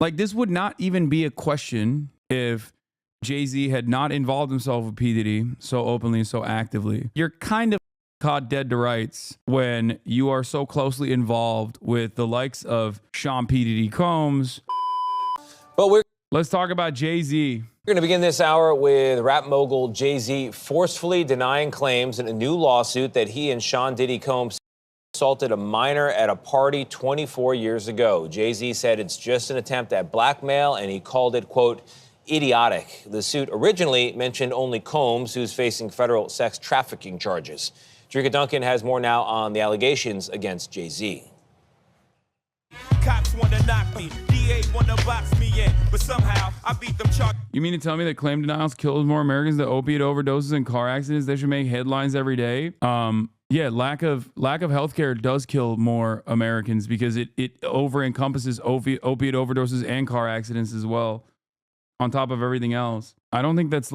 Like, this would not even be a question if Jay-Z had not involved himself with P. Diddy so openly and so actively. You're kind of caught dead to rights when you are so closely involved with the likes of Sean P. Diddy Combs. But let's talk about Jay-Z. We're going to begin this hour with rap mogul Jay-Z forcefully denying claims in a new lawsuit that he and Sean Diddy Combs assaulted a minor at a party 24 years ago. Jay-Z said it's just an attempt at blackmail, and he called it, quote, idiotic. The suit originally mentioned only Combs, who's facing federal sex trafficking charges. Drika Duncan has more now on the allegations against Jay-Z. Cops want to knock me, DA want to box me in, but somehow I beat them charges. You mean to tell me that claim denials kills more Americans than opiate overdoses and car accidents? They should make headlines every day. Yeah, lack of healthcare does kill more Americans because it over encompasses opiate overdoses and car accidents as well, on top of everything else. I don't think that's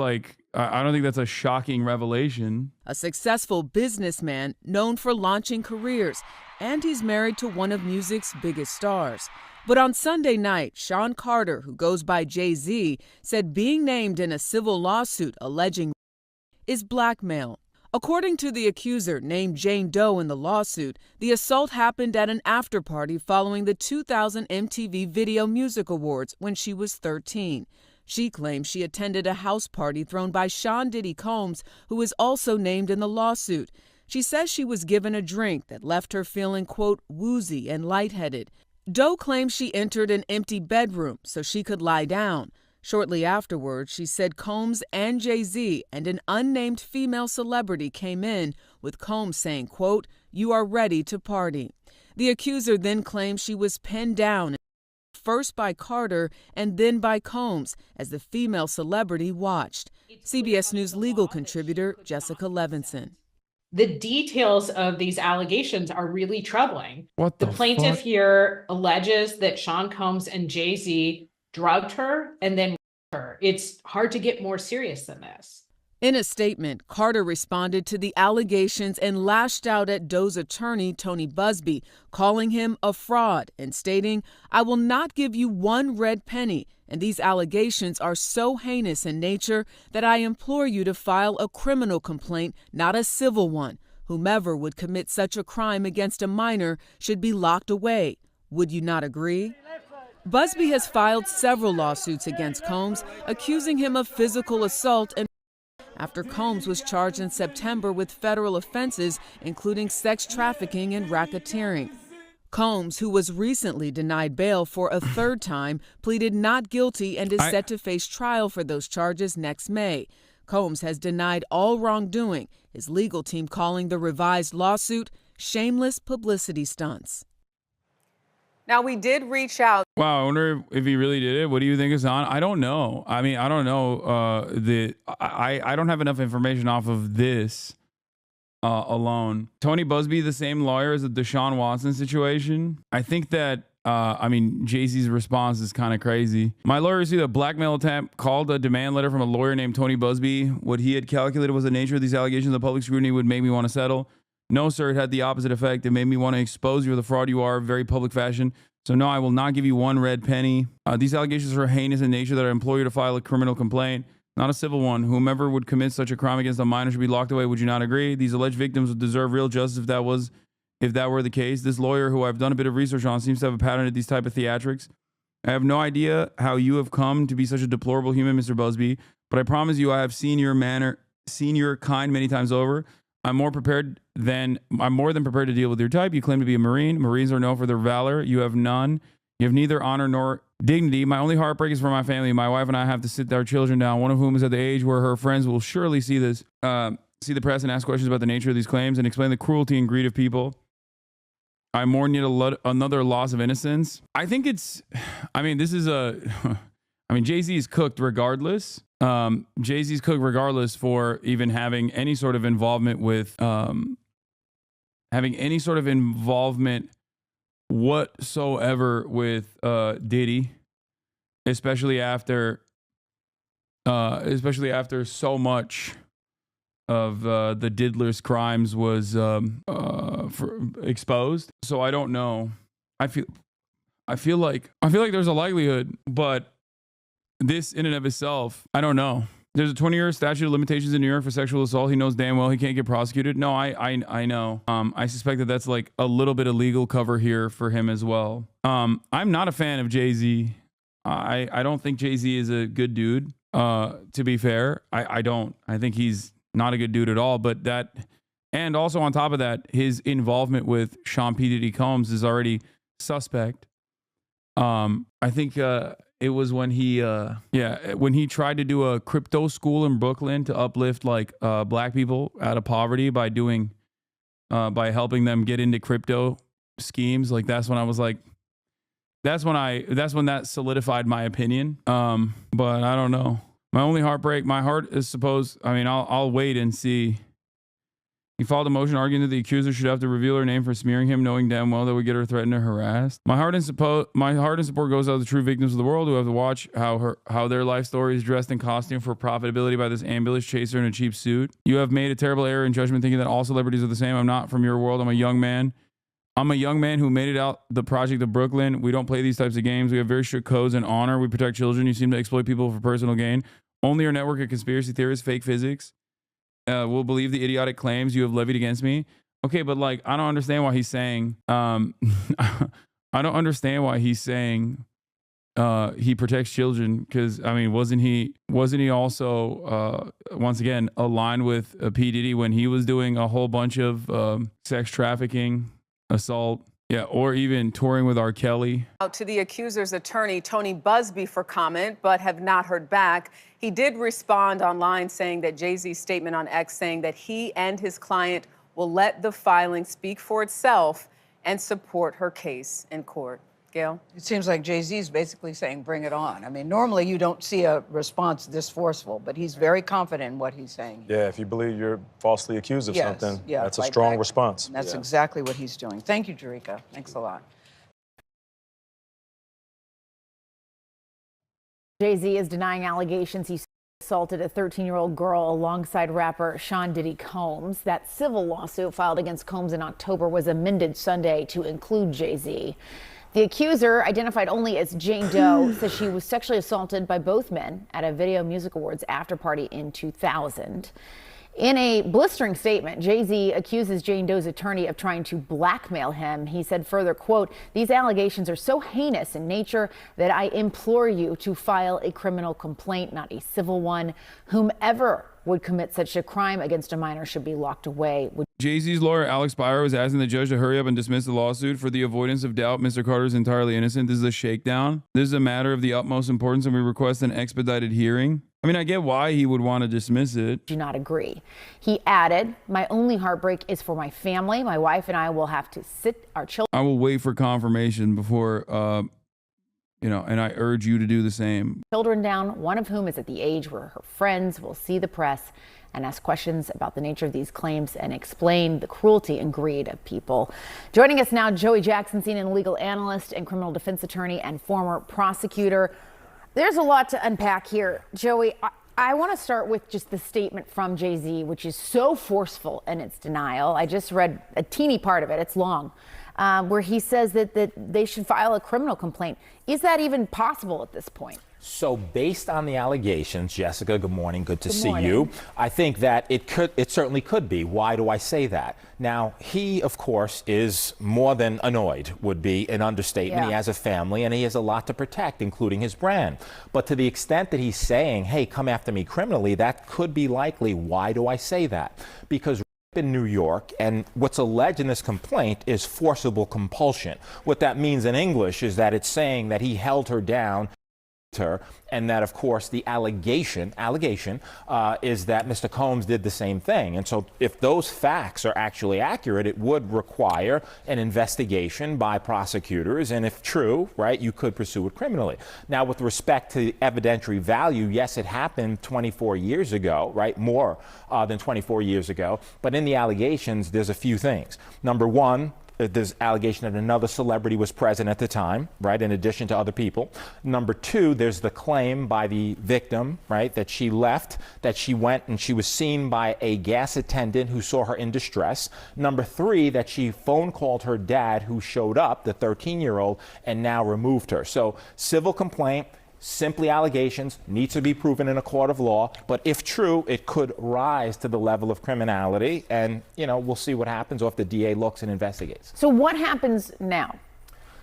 a shocking revelation. A successful businessman known for launching careers, and he's married to one of music's biggest stars. But on Sunday night, Sean Carter, who goes by Jay-Z, said being named in a civil lawsuit alleging is blackmail. According to the accuser, named Jane Doe in the lawsuit, the assault happened at an after-party following the 2000 MTV Video Music Awards when she was 13. She claims she attended a house party thrown by Sean Diddy Combs, who is also named in the lawsuit. She says she was given a drink that left her feeling, quote, woozy and lightheaded. Doe claims she entered an empty bedroom so she could lie down. Shortly afterwards, she said Combs and Jay-Z and an unnamed female celebrity came in, with Combs saying, quote, you are ready to party. The accuser then claims she was pinned down, first by Carter and then by Combs, as the female celebrity watched. CBS News legal contributor Jessica Levinson. The details of these allegations are really troubling. What the plaintiff fuck? here alleges that Sean Combs and Jay-Z drugged her and then raped her. It's hard to get more serious than this. In a statement, Carter responded to the allegations and lashed out at Doe's attorney, Tony Busby, calling him a fraud and stating, I will not give you one red penny, and these allegations are so heinous in nature that I implore you to file a criminal complaint, not a civil one. Whomever would commit such a crime against a minor should be locked away. Would you not agree? Busby has filed several lawsuits against Combs, accusing him of physical assault and after Combs was charged in September with federal offenses, including sex trafficking and racketeering. Combs, who was recently denied bail for a third time, pleaded not guilty and is set to face trial for those charges next May. Combs has denied all wrongdoing, his legal team calling the revised lawsuit shameless publicity stunts. Now, we did reach out. Wow, I wonder if he really did it. What do you think, Hassan? I don't know. I mean, I don't know. I don't have enough information off of this alone. Tony Busby, the same lawyer as the Deshaun Watson situation. I think that, Jay-Z's response is kind of crazy. My lawyer received a blackmail attempt, called a demand letter from a lawyer named Tony Busby. What he had calculated was the nature of these allegations. The public scrutiny would make me want to settle. No, sir, it had the opposite effect. It made me want to expose you for the fraud you are, very public fashion. So no, I will not give you one red penny. These allegations are heinous in nature that I implore you to file a criminal complaint, not a civil one. Whomever would commit such a crime against a minor should be locked away. Would you not agree? These alleged victims would deserve real justice if that were the case. This lawyer, who I've done a bit of research on, seems to have a pattern of these type of theatrics. I have no idea how you have come to be such a deplorable human, Mr. Busby, but I promise you I have seen your kind many times over. I'm more than prepared to deal with your type. You claim to be a Marine. Marines are known for their valor. You have none. You have neither honor nor dignity. My only heartbreak is for my family. My wife and I have to sit our children down, one of whom is at the age where her friends will surely see the press and ask questions about the nature of these claims and explain the cruelty and greed of people. I mourn yet another loss of innocence. I think Jay-Z is cooked regardless. Jay-Z's cooked regardless for even having any sort of involvement whatsoever with Diddy, especially after so much of the diddler's crimes was exposed. So I don't know. I feel like there's a likelihood, but this in and of itself, I don't know. There's a 20-year statute of limitations in New York for sexual assault. He knows damn well he can't get prosecuted. No, I know. I suspect that that's like a little bit of legal cover here for him as well. I'm not a fan of Jay-Z. I don't think Jay-Z is a good dude. To be fair, I don't. I think he's not a good dude at all. But that, and also on top of that, his involvement with Sean P. Diddy Combs is already suspect. I think it was when he tried to do a crypto school in Brooklyn to uplift like black people out of poverty by doing by helping them get into crypto schemes. Like that's when I was like, that's when that solidified my opinion. But I don't know. My only heartbreak, my heart is I'll wait and see. He filed a motion arguing that the accuser should have to reveal her name for smearing him, knowing damn well that would get her threatened or harassed. My heart and support goes out to the true victims of the world who have to watch how their life story is dressed in costume for profitability by this ambulance chaser in a cheap suit. You have made a terrible error in judgment thinking that all celebrities are the same. I'm not from your world. I'm a young man who made it out the project of Brooklyn. We don't play these types of games. We have very strict codes and honor. We protect children. You seem to exploit people for personal gain. Only your network of conspiracy theorists, fake physics, will believe the idiotic claims you have levied against me. Okay, but like, I don't understand why he's saying, I don't understand why he's saying he protects children. Because, I mean, wasn't he also, once again, aligned with P. Diddy when he was doing a whole bunch of sex trafficking, assault, or even touring with R. Kelly? Out to the accuser's attorney, Tony Busby, for comment, but have not heard back. He did respond online saying that Jay-Z's statement on X saying that he and his client will let the filing speak for itself and support her case in court. Gail? It seems like Jay-Z's basically saying, bring it on. I mean, normally you don't see a response this forceful, but he's very confident in what he's saying. Yeah, if you believe you're falsely accused of something, that's a fight strong back. response. That's exactly what he's doing. Thank you, Jerika. Thanks a lot. Jay-Z is denying allegations he assaulted a 13-year-old girl alongside rapper Sean Diddy Combs. That civil lawsuit filed against Combs in October was amended Sunday to include Jay-Z. The accuser, identified only as Jane Doe, says she was sexually assaulted by both men at a Video Music Awards after party in 2000. In a blistering statement, Jay-Z accuses Jane Doe's attorney of trying to blackmail him. He said further, quote, "These allegations are so heinous in nature that I implore you to file a criminal complaint, not a civil one. Whomever would commit such a crime against a minor should be locked away." Jay-Z's lawyer, Alex Piker, was asking the judge to hurry up and dismiss the lawsuit for the avoidance of doubt. Mr. Carter is entirely innocent. This is a shakedown. This is a matter of the utmost importance, and we request an expedited hearing. I mean, I get why he would want to dismiss it. Do not agree. He added, "My only heartbreak is for my family. My wife and I will have to sit our children." I will wait for confirmation before, and I urge you to do the same. Children down, one of whom is at the age where her friends will see the press and ask questions about the nature of these claims and explain the cruelty and greed of people. Joining us now, Joey Jackson, CNN legal analyst and criminal defense attorney and former prosecutor. There's a lot to unpack here. Joey, I want to start with just the statement from Jay-Z, which is so forceful in its denial. I just read a teeny part of it. It's long. Where he says that they should file a criminal complaint. Is that even possible at this point? So based on the allegations, Jessica, good morning, good to see you. I think that it certainly could be. Why do I say that? Now, he, of course, is more than annoyed, would be an understatement. Yeah. He has a family and he has a lot to protect, including his brand. But to the extent that he's saying, hey, come after me criminally, that could be likely. Why do I say that? Because in New York, and what's alleged in this complaint is forcible compulsion. What that means in English is that it's saying that he held her down, and that, of course, the allegation is that Mr. Combs did the same thing. And so if those facts are actually accurate, it would require an investigation by prosecutors. And if true, right, you could pursue it criminally. Now, with respect to evidentiary value, yes, it happened 24 years ago, right, more than 24 years ago. But in the allegations, there's a few things. Number one, there's allegation that another celebrity was present at the time, right, in addition to other people. Number two, there's the claim by the victim, right, that she left, that she went and she was seen by a gas attendant who saw her in distress. Number three, that she phone called her dad, who showed up, the 13-year-old, and now removed her. So civil complaint, simply allegations, needs to be proven in a court of law, but if true, it could rise to the level of criminality, and, you know, we'll see what happens, or if the DA looks and investigates. So what happens now?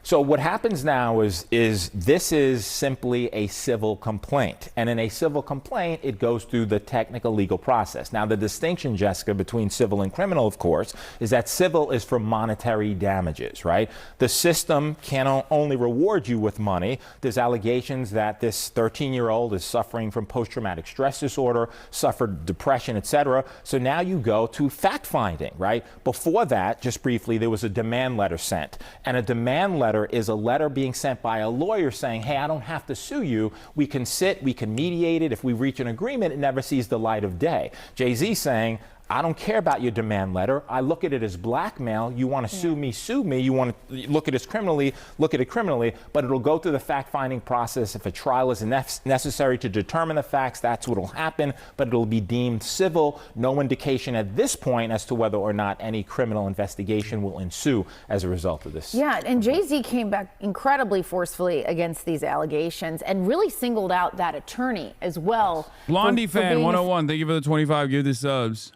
So what happens now is this is simply a civil complaint. And in a civil complaint, it goes through the technical legal process. Now, the distinction, Jessica, between civil and criminal, of course, is that civil is for monetary damages, right? The system can only reward you with money. There's allegations that this 13-year-old is suffering from post-traumatic stress disorder, suffered depression, etc. So now you go to fact-finding, right? Before that, just briefly, there was a demand letter sent. And a demand letter is a letter being sent by a lawyer saying, hey, I don't have to sue you. We can sit, we can mediate it. If we reach an agreement, it never sees the light of day. Jay-Z saying, I don't care about your demand letter. I look at it as blackmail. You want to sue me, sue me. You want to look at it criminally, look at it criminally, but it'll go through the fact-finding process. If a trial is necessary to determine the facts, that's what will happen, but it'll be deemed civil. No indication at this point as to whether or not any criminal investigation will ensue as a result of this. Yeah, and Jay-Z came back incredibly forcefully against these allegations and really singled out that attorney as well. Blondie fan 101, thank you for the 25. Give the subs.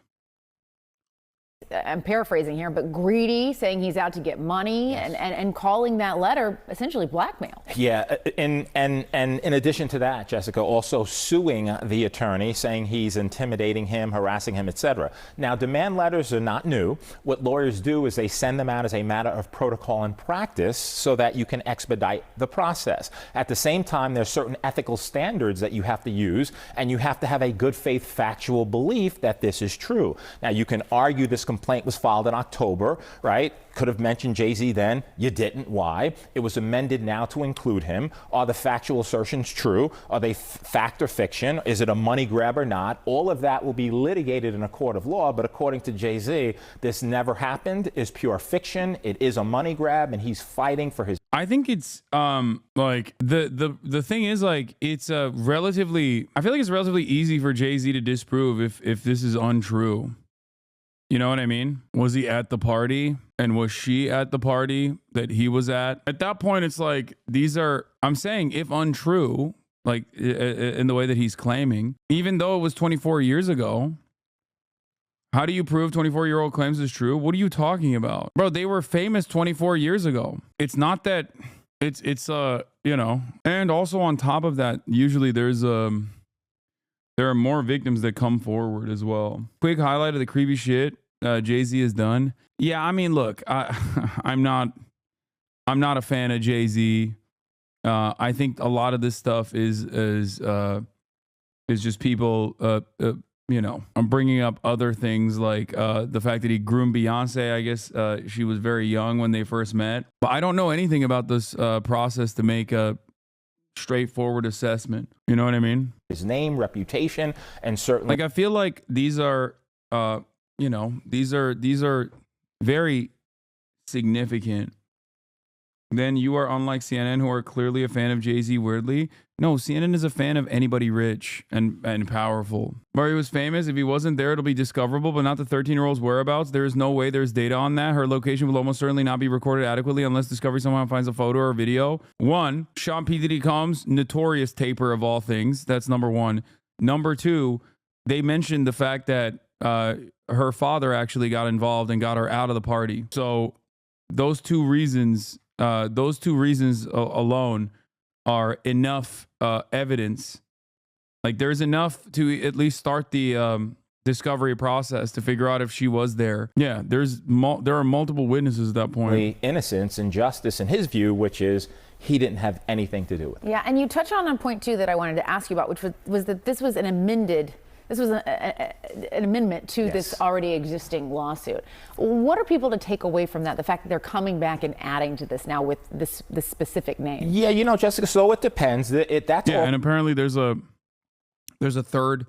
I'm paraphrasing here, but greedy, saying he's out to get money, and calling that letter essentially blackmail. Yeah, and in addition to that, Jessica, also suing the attorney, saying he's intimidating him, harassing him, etc. Now, demand letters are not new. What lawyers do is they send them out as a matter of protocol and practice so that you can expedite the process. At the same time, there's certain ethical standards that you have to use, and you have to have a good faith factual belief that this is true. Now, you can argue this complaint was filed in October, right? Could have mentioned Jay-Z then. You didn't. Why? It was amended now to include him. Are the factual assertions true? Are they fact or fiction? Is it a money grab or not? All of that will be litigated in a court of law, but according to Jay-Z, this never happened, is pure fiction. It is a money grab, and he's fighting for his... I think it's like the thing is, like, it's a relatively, I feel like it's relatively easy for Jay-Z to disprove if this is untrue. You know what I mean? Was he at the party? And was she at the party that he was at? At that point, it's like, these are, I'm saying, if untrue, like in the way that he's claiming, even though it was 24 years ago, how do you prove 24-year-old claims is true? What are you talking about? Bro, they were famous 24 years ago. It's not that it's you know, and also on top of that, usually there are more victims that come forward as well. Quick highlight of the creepy shit Jay-Z has done. Yeah, I mean, look, I'm not a fan of Jay-Z. I think a lot of this stuff is just people, you know, I'm bringing up other things like the fact that he groomed Beyonce. I guess she was very young when they first met. But I don't know anything about this process to make a straightforward assessment. You know what I mean? His name, reputation, and certainly, like, I feel like these are you know, these are very significant. Then you are unlike CNN, who are clearly a fan of Jay-Z. Weirdly, no, CNN is a fan of anybody rich and powerful. Where he was famous, if he wasn't there, it'll be discoverable, but not the 13-year-old's whereabouts. There is no way there's data on that. Her location will almost certainly not be recorded adequately unless Discovery somehow finds a photo or video. One, Sean P. Diddy Combs, notorious taper of all things. That's number one. Number two, they mentioned the fact that her father actually got involved and got her out of the party. So those two reasons alone are enough evidence. Like, there's enough to at least start the discovery process to figure out if she was there. Yeah, there are multiple witnesses at that point. Innocence and justice in his view, which is he didn't have anything to do with it. Yeah, and you touch on a point too that I wanted to ask you about, which was that this was an amendment to this already existing lawsuit. What are people to take away from that? The fact that they're coming back and adding to this now with this specific name. Yeah, you know, Jessica, so it depends. That's all. And apparently there's a third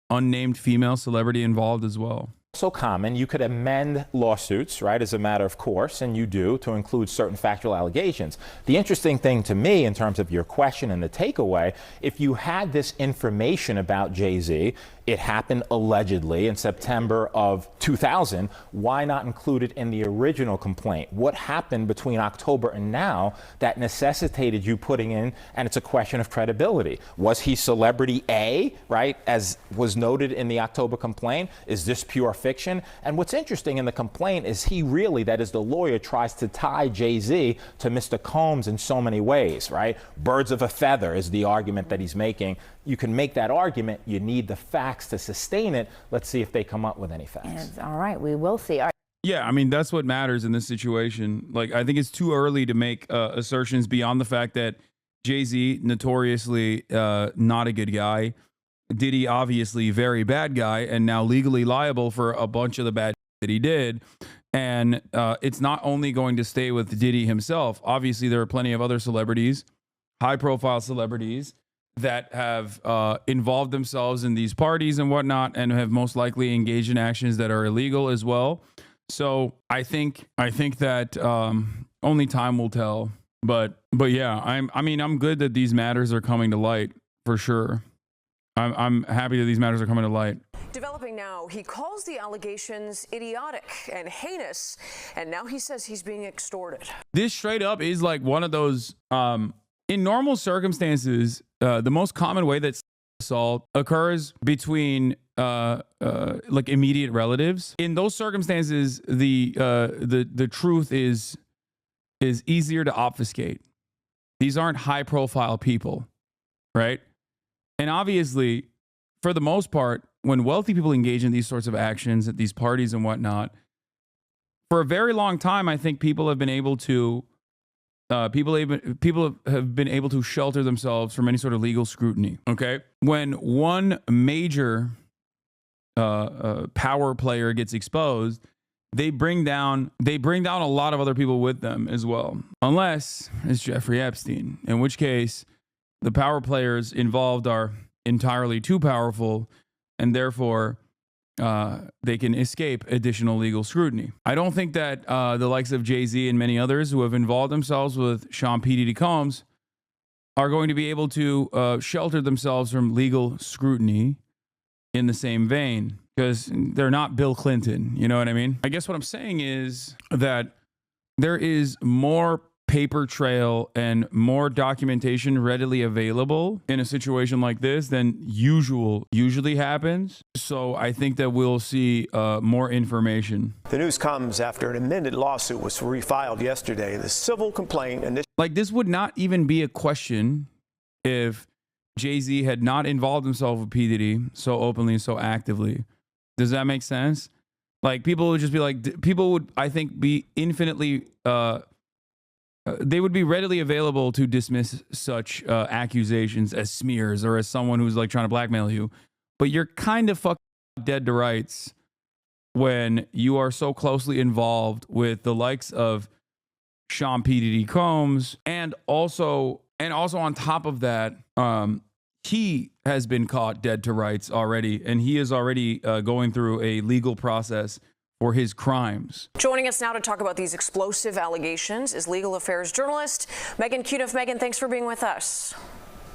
unnamed female celebrity involved as well. So common, you could amend lawsuits, right, as a matter of course, and you do, to include certain factual allegations. The interesting thing to me in terms of your question and the takeaway, if you had this information about Jay-Z, it happened allegedly in September of 2000, why not include it in the original complaint? What happened between October and now that necessitated you putting in, and it's a question of credibility. Was he celebrity A, right, as was noted in the October complaint? Is this pure fiction? And what's interesting in the complaint is he really, that is the lawyer, tries to tie Jay-Z to Mr. Combs in so many ways, right? Birds of a feather is the argument that he's making. You can make that argument. You need the facts to sustain it. Let's see if they come up with any facts. All right, we will see. All right. Yeah, I mean, that's what matters in this situation. Like, I think it's too early to make assertions beyond the fact that Jay-Z, notoriously not a good guy. Diddy, obviously very bad guy, and now legally liable for a bunch of the bad that he did. And it's not only going to stay with Diddy himself. Obviously, there are plenty of other celebrities, high-profile celebrities, that have involved themselves in these parties and whatnot, and have most likely engaged in actions that are illegal as well. So I think that only time will tell. But yeah, I'm good that these matters are coming to light for sure. I'm happy that these matters are coming to light. Developing now, he calls the allegations idiotic and heinous, and now he says he's being extorted. This straight up is like one of those, in normal circumstances, the most common way that assault occurs between like immediate relatives. In those circumstances, the truth is easier to obfuscate. These aren't high profile people, right? And obviously, for the most part, when wealthy people engage in these sorts of actions at these parties and whatnot, for a very long time, I think people have been able to people have been able to shelter themselves from any sort of legal scrutiny. Okay, when one major power player gets exposed, they bring down a lot of other people with them as well, unless it's Jeffrey Epstein, in which case the power players involved are entirely too powerful, and therefore they can escape additional legal scrutiny. I don't think that the likes of Jay-Z and many others who have involved themselves with Sean P. Diddy Combs are going to be able to shelter themselves from legal scrutiny in the same vein, because they're not Bill Clinton. You know what I mean? I guess what I'm saying is that there is more paper trail and more documentation readily available in a situation like this than usually happens. So I think that we'll see more information. The news comes after an amended lawsuit was refiled yesterday. The civil complaint and this would not even be a question if Jay-Z had not involved himself with P. Diddy so openly and so actively. Does that make sense? Like, people would just be like, people would, I think, be infinitely they would be readily available to dismiss such accusations as smears or as someone who's like trying to blackmail you. But you're kind of fucking dead to rights when you are so closely involved with the likes of Sean P. Diddy Combs, and also on top of that, he has been caught dead to rights already, and he is already going through a legal process for his crimes. Joining us now to talk about these explosive allegations is legal affairs journalist Megan Cuniff. Megan, thanks for being with us.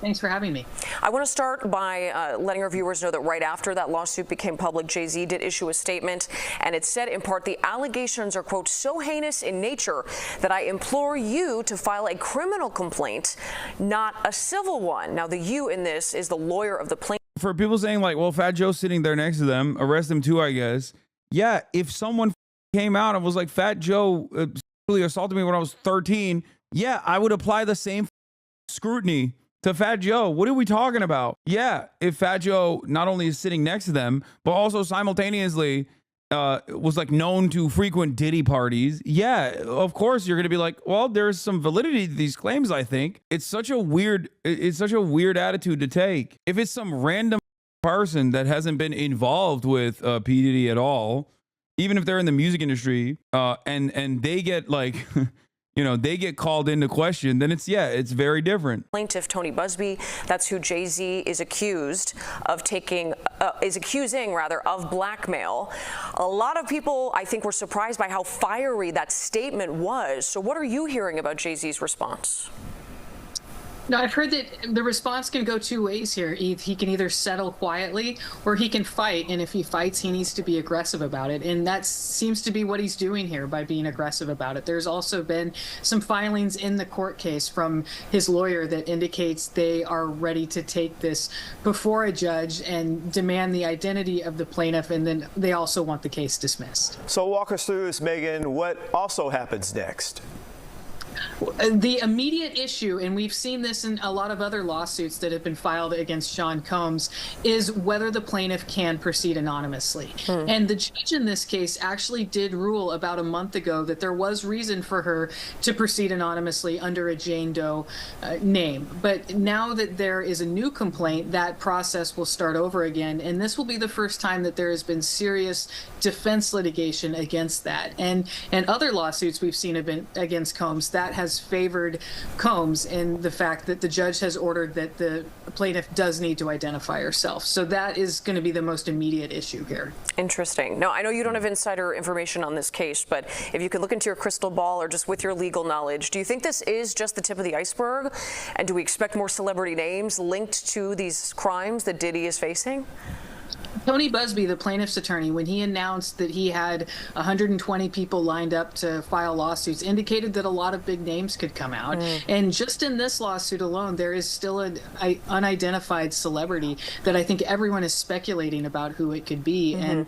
Thanks for having me. I want to start by letting our viewers know that right after that lawsuit became public, Jay-Z did issue a statement, and it said in part, the allegations are, quote, so heinous in nature that I implore you to file a criminal complaint, not a civil one. Now, the you in this is the lawyer of the plaintiff. For people saying like, well, Fat Joe's sitting there next to them, arrest him too, I guess. Yeah, if someone came out and was like, Fat Joe sexually assaulted me when I was 13, yeah, I would apply the same scrutiny to Fat Joe. What are we talking about? Yeah, if Fat Joe not only is sitting next to them, but also simultaneously was like known to frequent Diddy parties, yeah, of course you're gonna be like, well, there's some validity to these claims. I think it's such a weird attitude to take. If it's some random person that hasn't been involved with P. Diddy at all, even if they're in the music industry, and they get like they get called into question, then it's very different. Plaintiff Tony Busby, that's who Jay-Z is accusing of blackmail. A lot of people, I think, were surprised by how fiery that statement was. So what are you hearing about Jay-Z's response? No, I've heard that the response can go two ways here. He can either settle quietly or he can fight. And if he fights, he needs to be aggressive about it. And that seems to be what he's doing here by being aggressive about it. There's also been some filings in the court case from his lawyer that indicates they are ready to take this before a judge and demand the identity of the plaintiff. And then they also want the case dismissed. So walk us through this, Megan. What also happens next? The immediate issue, and we've seen this in a lot of other lawsuits that have been filed against Sean Combs, is whether the plaintiff can proceed anonymously. And the judge in this case actually did rule about a month ago that there was reason for her to proceed anonymously under a Jane Doe name. But now that there is a new complaint, that process will start over again. And this will be the first time that there has been serious defense litigation against that. And other lawsuits we've seen have been against Combs, that has favored Combs in the fact that the judge has ordered that the plaintiff does need to identify herself. So that is going to be the most immediate issue here. Interesting. Now, I know you don't have insider information on this case, but if you could look into your crystal ball or just with your legal knowledge, do you think this is just the tip of the iceberg? And do we expect more celebrity names linked to these crimes that Diddy is facing? Tony Busby, the plaintiff's attorney, when he announced that he had 120 people lined up to file lawsuits, indicated that a lot of big names could come out. And just in this lawsuit alone, there is still an unidentified celebrity that I think everyone is speculating about who it could be. And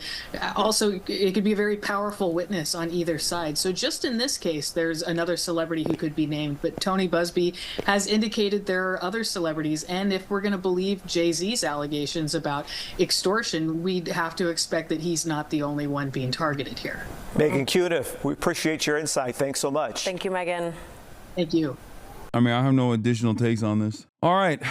also, it could be a very powerful witness on either side. So just in this case, there's another celebrity who could be named. But Tony Busby has indicated there are other celebrities. And if we're going to believe Jay-Z's allegations about extortion, we'd have to expect that he's not the only one being targeted here. Megan Cuniff, we appreciate your insight. Thanks so much. Thank you, Megan. Thank you. I mean, I have no additional takes on this. All right.